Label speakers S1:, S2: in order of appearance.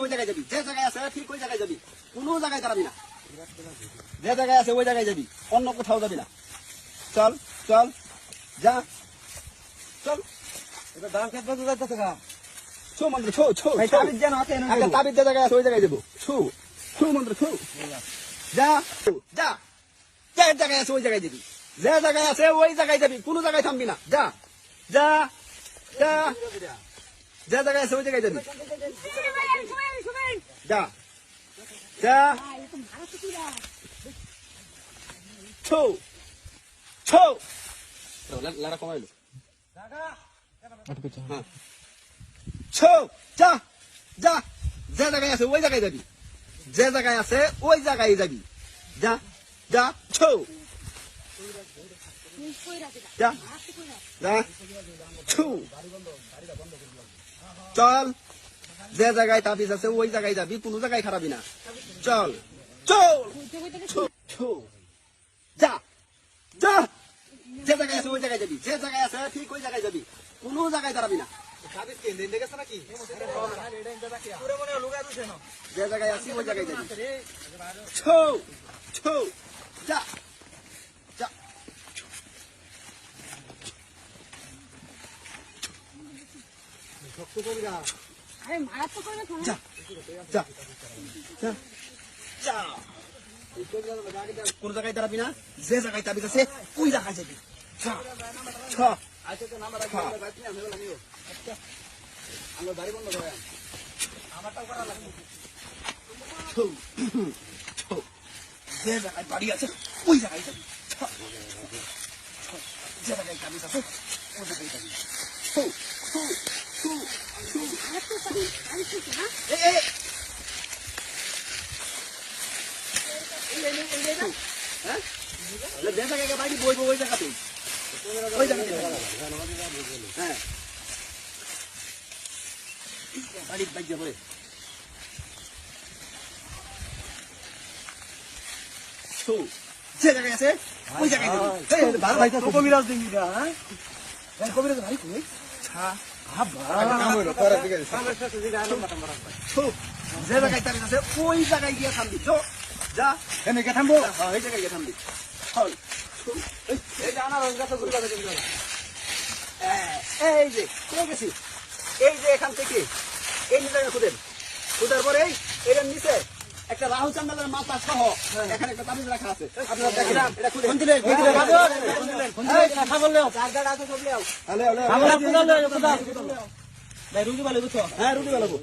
S1: ওই জায়গায় যাবি, যে জায়গায় আছে ঠিক ওই জায়গায় যাবি, কোনো জায়গায় দাঁড়াবি না। যে জায়গায় আছে ওই জায়গায় যাবি, অন্য কোথাও যাবি না। চল চল যা চল।
S2: এটা দাম খেত বলতে যাইতেছে গা।
S1: ছু মন্ত্র ছু ছু
S2: ভাই তাবিজ জানো হাতে এনে
S1: একটা
S2: দেবো।
S1: তাবিজ যে জায়গায় আছে ওই জায়গায় যাবো। ছু ছু মন্ত্র ছু যা যা, যে জায়গায় আছে ওই জায়গায় যাবি, যে জায়গায় আছে ওই জায়গায় যাবি, কোনো জায়গায় থামবি না। যা যা যা, যে জায়গায় আছে ওই জায়গায় যাবি। যা যা ছু ছু লারা কমাইলো। হ্যাঁ ছু যা যা, যে জায়গায় আছে ওই জায়গায় যাবি, যে জায়গায় আছে ওই জায়গায় যাবি। যা যা ছু যা যা ছু। চল, যে জায়গায় তাবিজ আছে ওই জায়গায় যাবি, কোনো জায়গায় খারাপি না। চল চল ছু ছু যা যা, যে জায়গায় আছে ওই জায়গায় যাবি, যে জায়গায় আছে ঠিক ওই জায়গায় যাবি, কোনো জায়গায় দাঁড়াবি না।
S2: তাবিজ কে দেন দেখেছ নাকি? পুরো মনে লুগা দিছে না।
S1: যে জায়গায় আছি ওই জায়গায় যাবি। ছু ছু যা যা
S2: শক্ত করে গা।
S3: আরে মারাত্মক করবে তো।
S1: যা যা যা যা, কোন জায়গায় দাঁড়াবি না, যে জায়গায় তাবিজ আছে ওই জায়গায় যাবি। ছ ছ
S2: আচ্ছা তো নাম্বার রাখি আমরা বাকি আমি হলো আমিও। আচ্ছা আমরা বাড়ি বন্ধ করে আমারটাও করা লাগবে।
S1: ছু ছু, যে জায়গায় বাড়ি আছে ওই জায়গায় যাবি। ছ ছ, যে জায়গায় তাবিজ আছে ওই জায়গায় যাবি। ছু ছু ছু ছু।
S3: মারাত্মক করে আমি ঠিক না।
S1: এ এ হ্যাঁ, যে জায়গায় বাড়ি বইবো ওই জায়গাতে, ওই জায়গাতে হ্যাঁ বাড়ি বাইজা পড়ে। ছু, যে জায়গায় আছে ওই জায়গায় যাবি।
S2: ভালো ভাই তো কবিরাজ দিন দিবা হ্যাঁ। ভাই কবিরাজ ভাই কই?
S1: ছা
S2: কাম হইলো পরে দিকে সামনে শেষে দিকে আলো মাথা মারা।
S1: ছু, যে জায়গায় তাবিজ আছে ওই জায়গায় গিয়ে থামবি। চ যা,
S2: এনে কে থামবো?
S1: হ্যাঁ ওই জায়গায় গিয়ে থামবি। চল ছু,
S2: এই যে আনার গাছ ঘুরে যাবে কিন্তু।
S1: এই যে কোথায় গেছি, এই যে এখান থেকে এই জায়গা খুঁজেন, খুঁজার পরে এর নিচে একটা রাহু চান্দালের মাথা সহ এখানে একটা তাবিজ রাখা আছে। আপনারা দেখেন, এটা খুঁজে ফোন দিলেন
S2: কথা বললেও চার্জার আছে সব লিয়াও।
S1: হ্যালো হ্যালো
S2: আমরা কোদাল লই কোদাল। ভাই রুগী ভালো বুঝছো?
S1: হ্যাঁ রুটি বানাবো।